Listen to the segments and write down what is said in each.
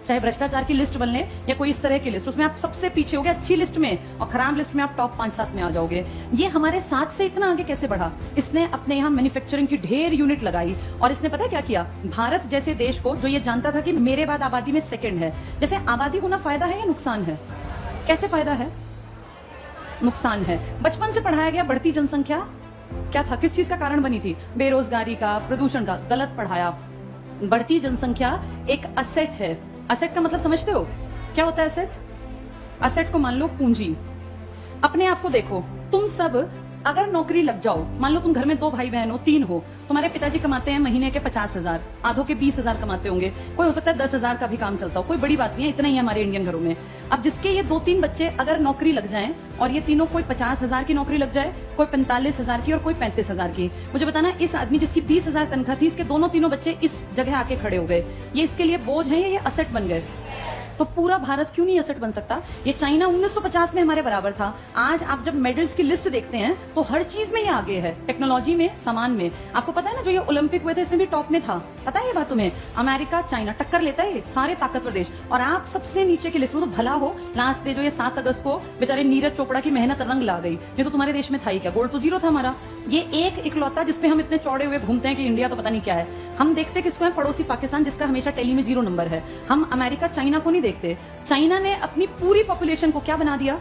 चाहे भ्रष्टाचार की लिस्ट बन ले या कोई इस तरह की लिस्ट, उसमें आप सबसे पीछे हो गए अच्छी लिस्ट में, और खराब लिस्ट में आप टॉप 5-7 में आ जाओगे। ये हमारे साथ से इतना आगे कैसे बढ़ा? इसने अपने यहाँ मैन्युफैक्चरिंग की ढेर यूनिट लगाई, और इसने पता क्या किया, भारत जैसे देश को जो ये जानता था कि मेरे बाद आबादी में सेकंड है, जैसे आबादी होना फायदा है या नुकसान है? कैसे फायदा है? नुकसान है। बचपन से पढ़ाया गया बढ़ती जनसंख्या क्या था, किस चीज का कारण बनी थी? बेरोजगारी का, प्रदूषण का। गलत पढ़ाया। बढ़ती जनसंख्या एक असेट है। असेट का मतलब समझते हो क्या होता है असेट? असेट को मान लो पूंजी। अपने आप को देखो, तुम सब अगर नौकरी लग जाओ, मान लो तुम घर में 2 भाई बहन हो, 3 हो, तुम्हारे पिताजी कमाते हैं महीने के 50,000, आधों के 20,000 कमाते होंगे, कोई हो सकता है 10,000 का भी काम चलता हो, कोई बड़ी बात नहीं है, इतना ही है हमारे इंडियन घरों में। अब जिसके ये 2-3 बच्चे अगर नौकरी लग जाएं, और ये तीनों, कोई 50,000 की नौकरी लग जाए, कोई 45,000 की और कोई 35,000 की, मुझे बताना इस आदमी जिसकी 20,000 तनख्वाह थी, इसके तीनों बच्चे इस जगह आके खड़े हो गए, ये इसके लिए बोझ है या ये असेट बन गए? तो पूरा भारत क्यों नहीं असेट बन सकता? ये चाइना 1950 में हमारे बराबर था। आज आप जब मेडल्स की लिस्ट देखते हैं तो हर चीज में ये आगे है, टेक्नोलॉजी में, सामान में। आपको पता है ना, जो ये ओलंपिक हुए थे इसमें भी टॉप में था, पता है ये बात तुम्हें? अमेरिका, चाइना टक्कर लेता है, सारे ताकतवर देश, और आप सबसे नीचे की लिस्ट में। तो भला हो लास्ट डे जो ये 7 अगस्त को बेचारे नीरज चोपड़ा की मेहनत रंग ला गई, ये तो तुम्हारे देश में था ही क्या? गोल्ड तो 0 था हमारा। ये एक इकलौता जिसपे हम इतने चौड़े हुए घूमते हैं कि इंडिया तो पता नहीं क्या है। हम देखते किसको है? पड़ोसी पाकिस्तान, जिसका हमेशा टेली में 0 नंबर है। हम अमेरिका, चाइना को नहीं देखते। चाइना ने अपनी पूरी पॉपुलेशन को क्या बना दिया?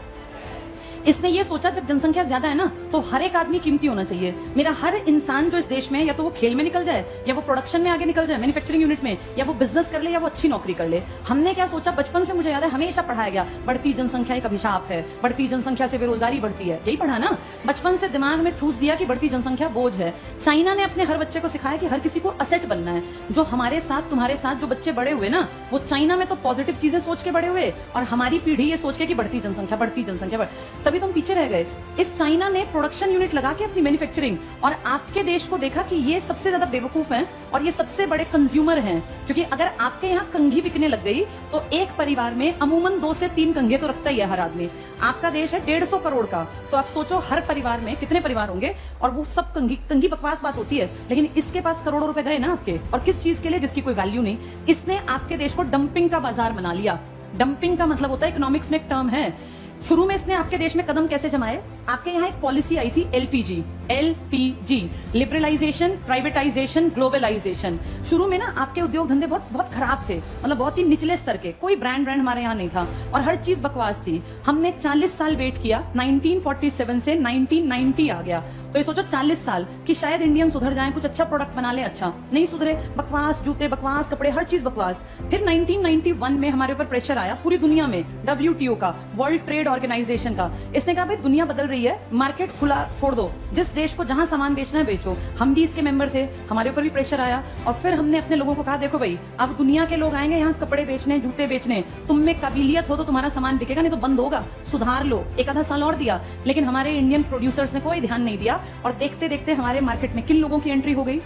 इसने ये सोचा जब जनसंख्या ज्यादा है ना, तो हर एक आदमी कीमती होना चाहिए। मेरा हर इंसान जो इस देश में, या तो वो खेल में निकल जाए, या वो प्रोडक्शन में आगे निकल जाए, मैन्युफैक्चरिंग यूनिट में, या वो बिजनेस कर ले, या वो अच्छी नौकरी कर ले। हमने क्या सोचा? बचपन से मुझे याद है हमेशा पढ़ाया गया, बढ़ती जनसंख्या एक अभिशाप है, बढ़ती जनसंख्या से बेरोजगारी बढ़ती है। यही पढ़ा ना, बचपन से दिमाग में ठूस दिया कि बढ़ती जनसंख्या बोझ है। चाइना ने अपने हर बच्चे को सिखाया कि हर किसी को असेट बनना है। जो हमारे साथ, तुम्हारे साथ जो बच्चे बड़े हुए ना, वो चाइना में तो पॉजिटिव चीजें सोच के बड़े हुए, और हमारी पीढ़ी ये सोच के कि बढ़ती जनसंख्या, तभी तुम पीछे रह गए। इस चाइना ने प्रोडक्शन यूनिट लगा के अपनी मैन्युफैक्चरिंग, और आपके देश को देखा कि ये सबसे ज्यादा बेवकूफ हैं और ये सबसे बड़े कंज्यूमर हैं। क्योंकि अगर आपके यहाँ कंघी बिकने लग गई तो एक परिवार में अमूमन 2 से 3 कंघे तो रखता ही है हर आदमी। आपका देश है 150 करोड़ का, तो आप सोचो हर परिवार में कितने परिवार होंगे, और वो सब कंघी बकवास बात होती है, लेकिन इसके पास करोड़ों रुपए गए ना आपके, और किस चीज के लिए? जिसकी कोई वैल्यू नहीं। इसने आपके देश को डंपिंग का बाजार बना लिया। डंपिंग का मतलब होता है, इकोनॉमिक्स में एक टर्म है। शुरू में इसने आपके देश में कदम कैसे जमाए? आपके यहाँ एक पॉलिसी आई थी एलपीजी, लिबरलाइजेशन, प्राइवेटाइजेशन, ग्लोबलाइजेशन। शुरू में ना आपके उद्योग धंधे बहुत खराब थे, मतलब बहुत ही निचले स्तर के, कोई ब्रांड हमारे यहाँ नहीं था, और हर चीज बकवास थी। हमने 40 साल वेट किया, 1947 से 1990 आ गया। तो ये सोचो 40 साल कि शायद इंडियन सुधर जाएं, कुछ अच्छा प्रोडक्ट बना ले। अच्छा नहीं सुधरे, बकवास जूते, बकवास कपड़े, हर चीज बकवास। फिर 1991 में हमारे ऊपर प्रेशर आया पूरी दुनिया में, WTO का, वर्ल्ड ट्रेड ऑर्गेनाइजेशन का। इसने कहा भाई दुनिया बदल रही है, मार्केट खुला छोड़ दो, जिस देश को जहां सामान बेचना है बेचो। हम भी इसके मेंबर थे, हमारे ऊपर भी प्रेशर आया, और फिर हमने अपने लोगों को कहा देखो भाई, अब दुनिया के लोग आएंगे यहाँ कपड़े बेचने, जूते बेचने, तुम में काबिलियत हो तो तुम्हारा सामान बिकेगा, नहीं तो बंद होगा, सुधार लो। एक आधा साल और दिया, लेकिन हमारे इंडियन प्रोड्यूसर्स ने कोई ध्यान नहीं दिया, और देखते देखते हमारे मार्केट में किन लोगों की एंट्री हो गई?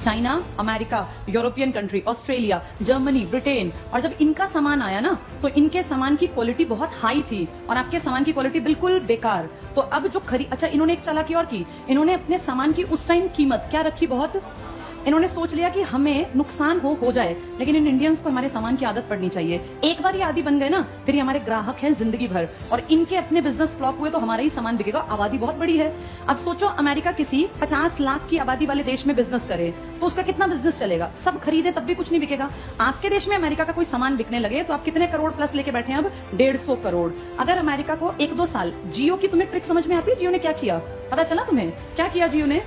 China, America, European country, Australia, Germany, Britain. और जब इनका सामान आया ना, तो इनके सामान की क्वालिटी बहुत हाई थी और आपके सामान की क्वालिटी बिल्कुल बेकार। तो अब जो अच्छा, इन्होंने एक चालाकी और की, इन्होंने अपने सामान की उस टाइम कीमत क्या रखी? बहुत। इन्होंने सोच लिया कि हमें नुकसान हो जाए, लेकिन इन इंडियंस को हमारे सामान की आदत पड़नी चाहिए। एक बार ये आदी बन गए ना, फिर ये हमारे ग्राहक हैं जिंदगी भर, और इनके अपने बिजनेस फ्लॉप हुए तो हमारा ही सामान बिकेगा। आबादी बहुत बड़ी है। अब सोचो अमेरिका किसी 50 लाख की आबादी वाले देश में बिजनेस करे तो उसका कितना बिजनेस चलेगा? सब खरीदे तब भी कुछ नहीं बिकेगा। आपके देश में अमेरिका का कोई सामान बिकने लगे तो आप कितने करोड़ प्लस लेके बैठे हैं? अब 150 करोड़। अगर अमेरिका को 1-2 साल, जियो की तुम्हें ट्रिक समझ में आती है? जियो ने क्या किया पता चला तुम्हें? क्या किया जियो ने?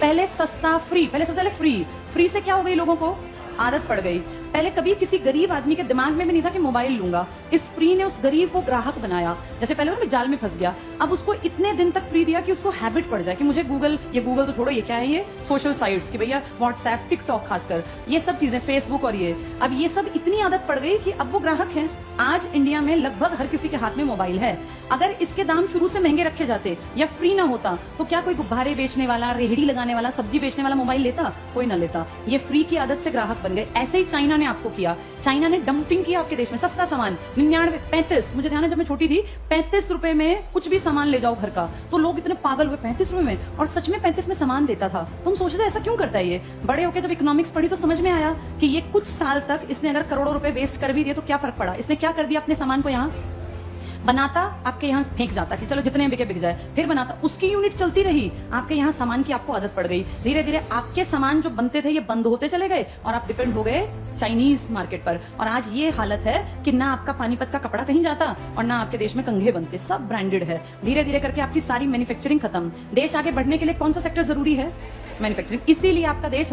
पहले सस्ता, फ्री, पहले सबसे पहले फ्री से क्या हो गई? लोगों को आदत पड़ गई। पहले कभी किसी गरीब आदमी के दिमाग में भी नहीं था कि मोबाइल लूंगा। इस फ्री ने उस गरीब को ग्राहक बनाया। जैसे पहले वो जाल में फंस गया, अब उसको इतने दिन तक फ्री दिया कि उसको हैबिट पड़ जाए कि मुझे गूगल तो छोड़ो, ये क्या है, ये सोशल साइट्स की भैया, व्हाट्सएप, टिकटॉक, खासकर ये सब चीजें, फेसबुक, और ये अब ये सब इतनी आदत पड़ गई कि अब वो ग्राहक हैं। आज इंडिया में लगभग हर किसी के हाथ में मोबाइल है। अगर इसके दाम शुरू से महंगे रखे जाते या फ्री ना होता तो क्या कोई गुब्बारे बेचने वाला, रेहड़ी लगाने वाला, सब्जी बेचने वाला मोबाइल लेता? कोई ना लेता। ये फ्री की आदत से ग्राहक बन गए। ऐसे ही चाइना ने आपको किया। चाइना ने डंपिंग किया आपके देश में। सस्ता सामान 99, 35, मुझे ध्यान है जब मैं छोटी थी 35 रुपए में कुछ भी सामान ले जाओ घर का, तो लोग इतने पागल हुए 35 रुपए में, और सच में 35 में सामान देता था। तुम सोचते ऐसा क्यों करता है ये? बड़े होके जब इकोनॉमिक्स पढ़ी तो समझ में आया कि ये कुछ साल तक इसने अगर करोड़ों रुपए वेस्ट कर भी दिए तो क्या फर्क पड़ा। इसने क्या कर दिया, अपने सामान को यहाँ बनाता, आपके यहाँ फेंक जाता कि चलो जितने बिके बिक जाए, फिर बनाता, उसकी यूनिट चलती रही, आपके यहाँ सामान की आपको आदत पड़ गई। धीरे धीरे आपके सामान जो बनते थे ये बंद होते चले गए और आप डिपेंड हो गए चाइनीज मार्केट पर। और आज ये हालत है कि ना आपका पानीपत का कपड़ा कहीं जाता और ना आपके देश में कंघे बनते, सब ब्रांडेड है। धीरे धीरे करके आपकी सारी मैन्युफैक्चरिंग खत्म। देश आगे बढ़ने के लिए कौन सा सेक्टर जरूरी है? मैन्युफैक्चरिंग। इसीलिए आपका देश